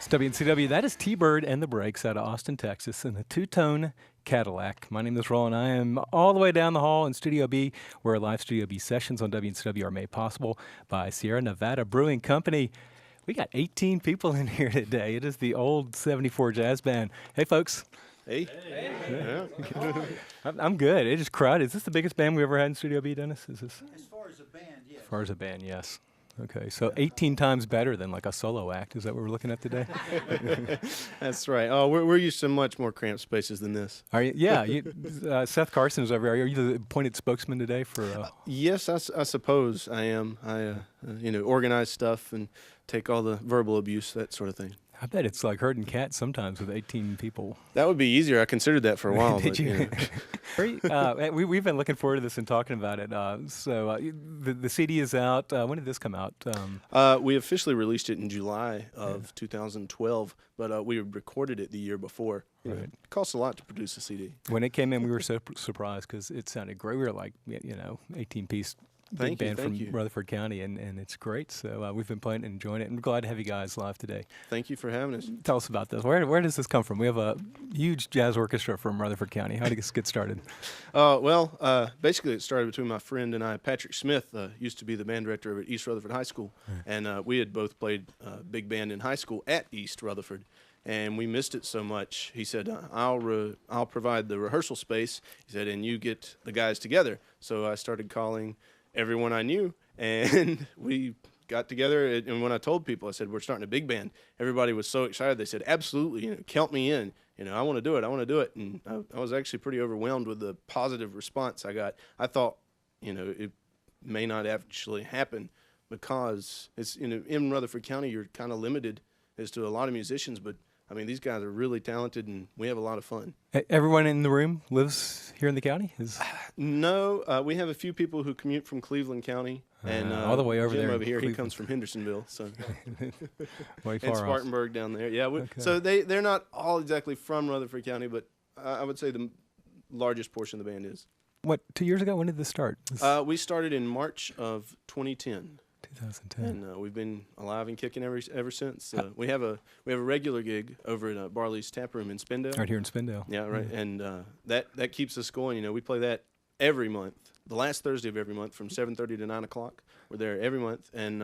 WNCW, that is T-Bird and the Breaks out of Austin, Texas, in a two-tone Cadillac. My name is Roland. I am all the way down the hall in Studio B, where live Studio B sessions on WNCW are made possible by Sierra Nevada Brewing Company. We got 18 people in here today. It is the old 74 Jazz Band. Hey, folks. Hey. Yeah. I'm good. It is crowded. Is this the biggest band we ever had in Studio B, Dennis? Is this? As far as a band, yes. As far as a band, yes. Okay, so 18 times better than like a solo act. Is that what we're looking at today? That's right. Oh, we're used to much more cramped spaces than this. Are you? Yeah. Seth Carson is over here. Are you the appointed spokesman today for? Yes, I suppose I am. I organize stuff and take all the verbal abuse, that sort of thing. I bet it's like herding cats sometimes with 18 people. That would be easier. I considered that for a while. Did but, you? We've been looking forward to this and talking about it. The CD is out. When did this come out? We officially released it in July of 2012, but we recorded it the year before. Right. It costs a lot to produce a CD. When it came in, we were so surprised because it sounded great. We were like, 18-piece. Big band from Rutherford County, and it's great. So we've been playing and enjoying it, and we're glad to have you guys live today. Thank you for having us. Tell us about this. Where does this come from? We have a huge jazz orchestra from Rutherford County. How did this get started? Basically it started between my friend and I. Patrick Smith used to be the band director at East Rutherford High School, and we had both played big band in high school at East Rutherford. And we missed it so much. He said, I'll provide the rehearsal space. He said, and you get the guys together. So I started calling everyone I knew, and we got together. And when I told people, I said, we're starting a big band, everybody was so excited. They said, absolutely, count me in. I want to do it. And I was actually pretty overwhelmed with the positive response I got. I thought, it may not actually happen because it's, in Rutherford County, you're kind of limited as to a lot of musicians, but I mean, these guys are really talented, and we have a lot of fun. Everyone in the room lives here in the county? No, we have a few people who commute from Cleveland County, and all the way over Jim there. Over here, he comes from Hendersonville, so way far and Spartanburg down there. Yeah, so they're not all exactly from Rutherford County, but I would say the largest portion of the band is. What, 2 years ago? When did this start? We started in March of 2010. 2010. And we've been alive and kicking ever since. We have a regular gig over at Barley's Tap Room in Spindale. Right here in Spindale. Yeah, right. Yeah. And that keeps us going. We play that every month, the last Thursday of every month from 7:30 to 9 o'clock. We're there every month, and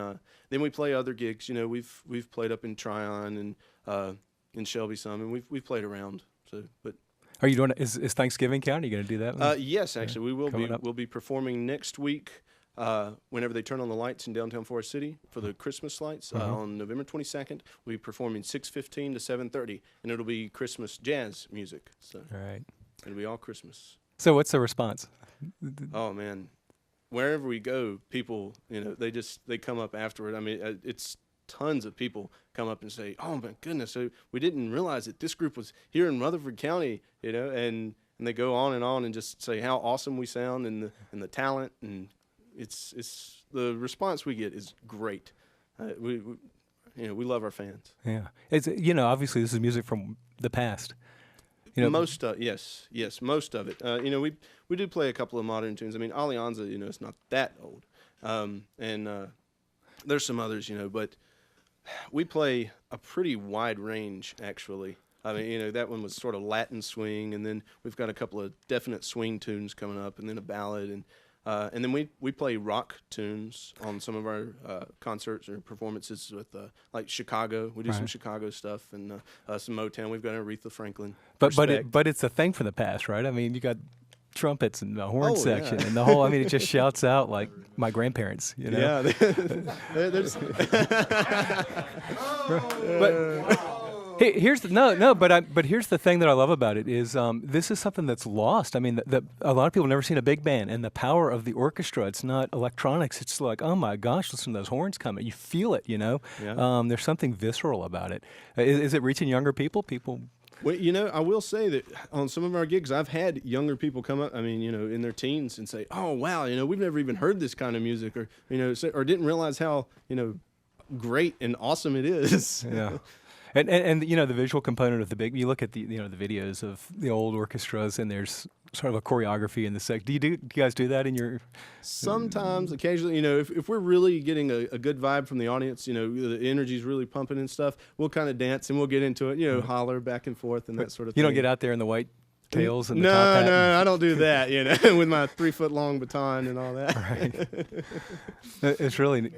then we play other gigs. We've played up in Tryon and in Shelby some, and we've played around. So, but. Are you doing? Is Thanksgiving County? Are you going to do that one? Yes, actually, we will be. Up. We'll be performing next week. Whenever they turn on the lights in downtown Forest City for the Christmas lights on November 22nd, we'll be performing 6:15 to 7:30, and it'll be Christmas jazz music. So all right, it'll be all Christmas. So what's the response? Oh man, wherever we go, people, they come up afterward. I mean, it's tons of people come up and say, "Oh my goodness, so we didn't realize that this group was here in Rutherford County," and they go on and just say how awesome we sound and the talent and. It's the response we get is great. We love our fans. Yeah, it's obviously this is music from the past. Most yes, most of it. We do play a couple of modern tunes. I mean, Alianza, it's not that old, and there's some others, but we play a pretty wide range actually. I mean, that one was sort of Latin swing, and then we've got a couple of definite swing tunes coming up, and then a ballad and then we play rock tunes on some of our concerts or performances with like Chicago. We do some Chicago stuff and some Motown. We've got Aretha Franklin. But it's a thing for the past, right? I mean, you got trumpets and the horn section and the whole. I mean, it just shouts out like my grandparents. Yeah. There's Hey, here's the, but here's the thing that I love about it is this is something that's lost. I mean, a lot of people have never seen a big band and the power of the orchestra. It's not electronics. It's like, oh my gosh, listen to those horns coming. You feel it, Yeah. There's something visceral about it. Is it reaching younger people? Well, I will say that on some of our gigs, I've had younger people come up, I mean, in their teens and say, oh, wow, we've never even heard this kind of music or didn't realize how, great and awesome it is. Yeah. And you know, the visual component of the big, you look at the, you know, the videos of the old orchestras, and there's sort of a choreography in the sec. Do you guys do that in your? Sometimes, occasionally, you know, if we're really getting a good vibe from the audience, you know, the energy's really pumping and stuff, we'll kind of dance and we'll get into it, you know, holler back and forth and that sort of thing. You don't get out there in the white tails and the No, top hat? no, I don't do that, you know, with my 3-foot-long baton and all that. Right. It's really.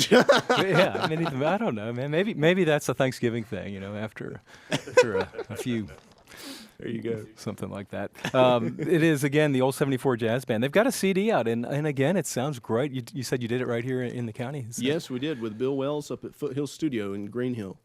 Yeah, I mean, I don't know, man. Maybe that's a Thanksgiving thing, you know, after a few. There you go. Something like that. It is, again, the Old 74 Jazz Band. They've got a CD out, and again, it sounds great. You said you did it right here in the county? Yes, we did, with Bill Wells up at Foothill Studio in Green Hill.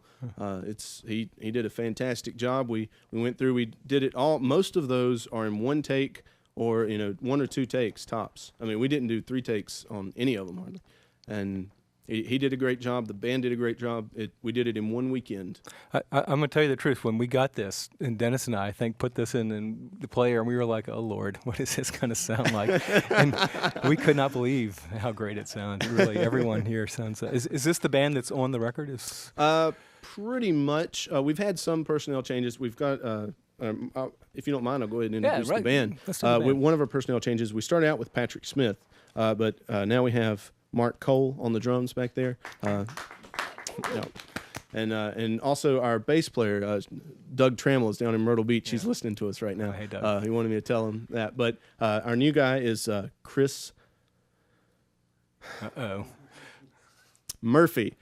He did a fantastic job. We went through, we did it all. Most of those are in one take or, you know, 1 or 2 takes tops. I mean, we didn't do 3 takes on any of them hardly. And he did a great job. The band did a great job. We did it in 1 weekend. I'm going to tell you the truth. When we got this, and Dennis and I think, put this in the player, and we were like, oh, Lord, what is this going to sound like? And we could not believe how great it sounds. Really, everyone here sounds. Is this the band that's on the record? Pretty much. We've had some personnel changes. We've got, if you don't mind, I'll go ahead and introduce the band. Let's do the band. One of our personnel changes, we started out with Patrick Smith, but now we have Mark Cole on the drums back there. Yeah. And also our bass player, Doug Trammell, is down in Myrtle Beach. Yeah. He's listening to us right now. Oh, hey, Doug. He wanted me to tell him that. But our new guy is Chris Murphy.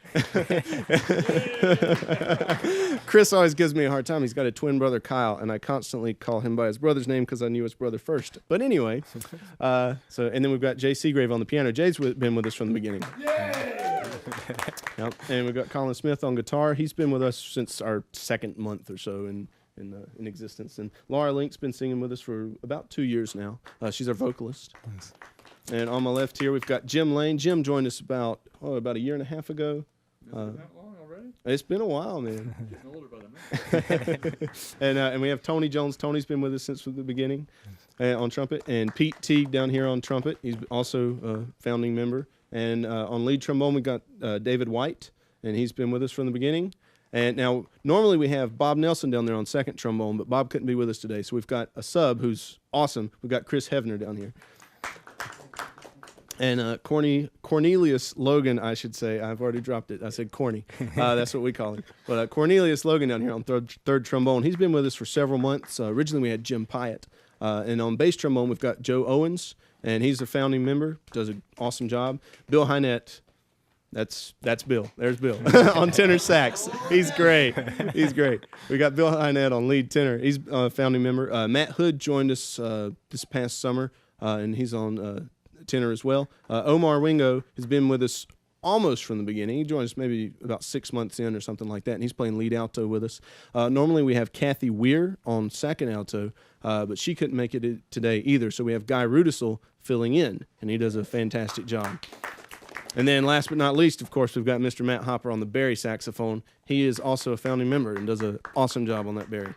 Chris always gives me a hard time. He's got a twin brother, Kyle, and I constantly call him by his brother's name because I knew his brother first. But anyway, and then we've got Jay Seagrave on the piano. Jay's been with us from the beginning. Yep. And we've got Colin Smith on guitar. He's been with us since our 2nd month or so in existence. And Laura Link's been singing with us for about 2 years now. She's our vocalist. Nice. And on my left here, we've got Jim Lane. Jim joined us about a year and a half ago. Has it been that long already? It's been a while, man. Getting older by the minute. And we have Tony Jones. Tony's been with us since the beginning on trumpet. And Pete Teague down here on trumpet. He's also a founding member. And on lead trombone, we got David White, and he's been with us from the beginning. And now, normally we have Bob Nelson down there on 2nd trombone, but Bob couldn't be with us today. So we've got a sub who's awesome. We've got Chris Hevner down here. And Cornelius Logan, I should say. I've already dropped it. I said Corny. That's what we call him. But Cornelius Logan down here on third trombone. He's been with us for several months. Originally, we had Jim Pyatt. And on bass trombone, we've got Joe Owens, and he's a founding member. Does an awesome job. Bill Hynett. That's Bill. There's Bill on tenor sax. He's great. He's great. We got Bill Hynett on lead tenor. He's a founding member. Matt Hood joined us this past summer, and he's on tenor as well. Omar Wingo has been with us almost from the beginning. He joined us maybe about 6 months in or something like that, and he's playing lead alto with us. Normally we have Kathy Weir on 2nd alto, but she couldn't make it today either, so we have Guy Rudisell filling in, and he does a fantastic job. And then last but not least, of course, we've got Mr. Matt Hopper on the Barry saxophone. He is also a founding member and does an awesome job on that Barry.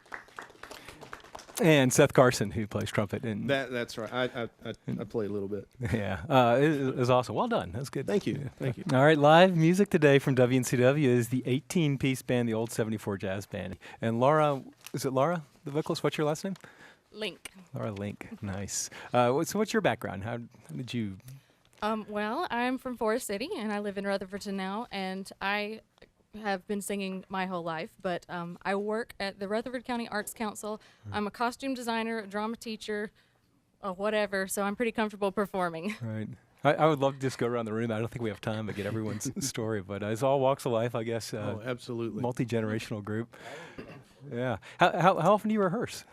And Seth Carson, who plays trumpet. And that's right. I play a little bit. Yeah, it was awesome. Well done. That's good. Thank you. Yeah. Thank you. All right, live music today from WNCW is the 18-piece band, the Old 74 Jazz Band. And Laura, is it Laura, the vocalist? What's your last name? Link. Laura Link. Nice. So what's your background? How did you... Well, I'm from Forest City, and I live in Rutherfordton now, and I have been singing my whole life, but I work at the Rutherford County Arts Council. I'm a costume designer, a drama teacher, whatever, so I'm pretty comfortable performing. Right. I would love to just go around the room. I don't think we have time to get everyone's story, but it's all walks of life, I guess. Absolutely. Multi-generational group. Yeah. How often do you rehearse?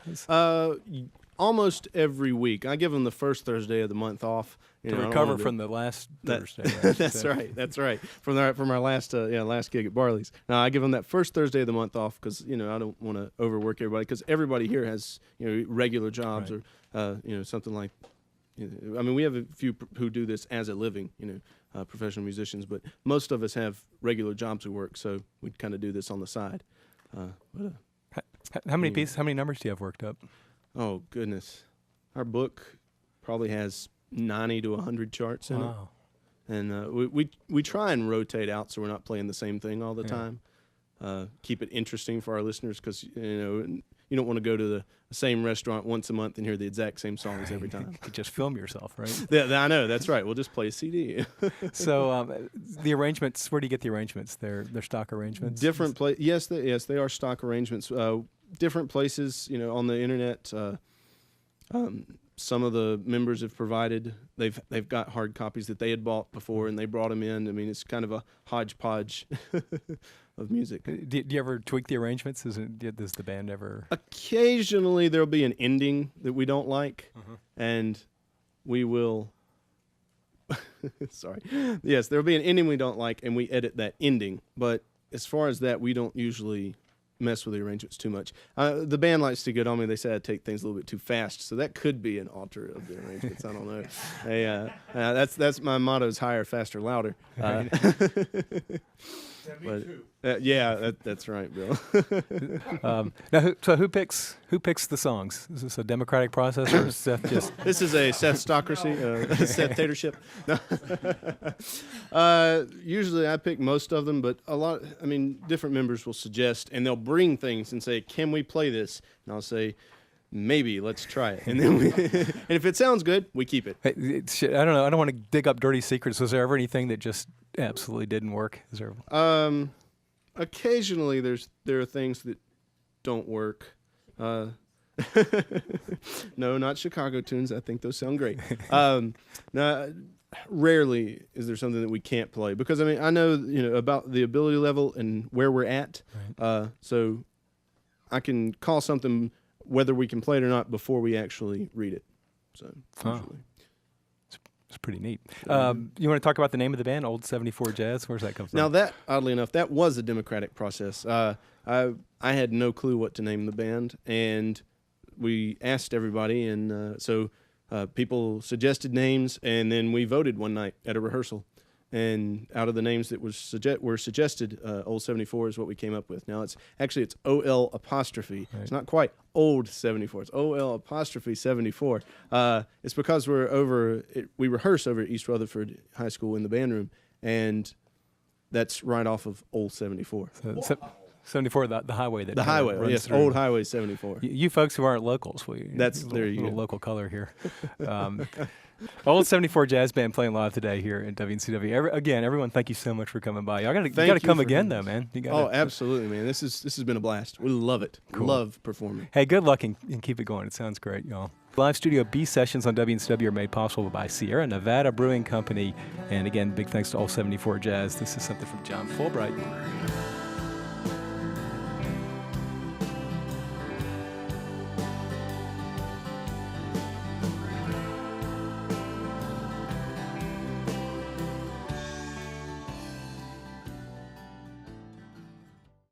Almost every week. I give them the first Thursday of the month off. To recover from the last Thursday. Right? That's right. From our last gig at Barley's. Now I give them that first Thursday of the month off because I don't want to overwork everybody because everybody here has regular jobs or something like. I mean, we have a few who do this as a living, professional musicians, but most of us have regular jobs we work, so we kind of do this on the side. How many pieces? How many numbers do you have worked up? Oh goodness, our book probably has 90 to 100 charts in it, and we try and rotate out so we're not playing the same thing all the time. keep it interesting for our listeners, because you don't want to go to the same restaurant once a month and hear the exact same songs every time. You just film yourself, right? Yeah, I know, that's right. We'll just play a CD. So the arrangements, where do you get the arrangements? They're stock arrangements? Different yes, they are stock arrangements. Different places, on the internet. Some of the members have provided. They've got hard copies that they had bought before, and they brought them in. I mean, it's kind of a hodgepodge of music. Do you ever tweak the arrangements? Does the band ever? Occasionally, there'll be an ending that we don't like, and we will. Sorry. Yes, there'll be an ending we don't like, and we edit that ending. But as far as that, we don't usually mess with the arrangements too much. The band likes to get on me. They say I take things a little bit too fast, so that could be an alter of the arrangements. I don't know. Hey, that's my motto: is higher, faster, louder. But, yeah, that's right, Bill. Now, so who picks the songs? Is this a democratic process, or is Seth just? This is a Sethstocracy, Seth-tatorship. Usually I pick most of them, but different members will suggest, and they'll bring things and say, "Can we play this?" And I'll say, "Maybe, let's try it." And then and if it sounds good, we keep it. Hey, I don't know. I don't want to dig up dirty secrets. Was there ever anything that just absolutely didn't work? Is there? Occasionally there are things that don't work. No, not Chicago tunes. I think those sound great. No, rarely is there something that we can't play, because I know about the ability level and where we're at. Right. So I can call something whether we can play it or not before we actually read it. So usually. It's pretty neat. You want to talk about the name of the band, Old 74 Jazz? Where's that come from? Now that, oddly enough, that was a democratic process. I had no clue what to name the band, and we asked everybody, and so people suggested names, and then we voted one night at a rehearsal. And out of the names that were suggested, Old 74 is what we came up with. Now it's OL apostrophe. Right. It's not quite Old 74. It's OL apostrophe 74. It's because we rehearse over at East Rutherford High School in the band room, and that's right off of Old 74. So 74, the highway that the highway, runs yes, through. Old Highway 74. You folks who aren't locals, there you go. Local color here. Old 74 Jazz Band playing live today here at WNCW. Again, everyone, thank you so much for coming by. You got to come again, though, man. Absolutely, man. This has been a blast. We love it. Cool. Love performing. Hey, good luck and keep it going. It sounds great, y'all. Live Studio B sessions on WNCW are made possible by Sierra Nevada Brewing Company. And again, big thanks to Old 74 Jazz. This is something from John Fulbright.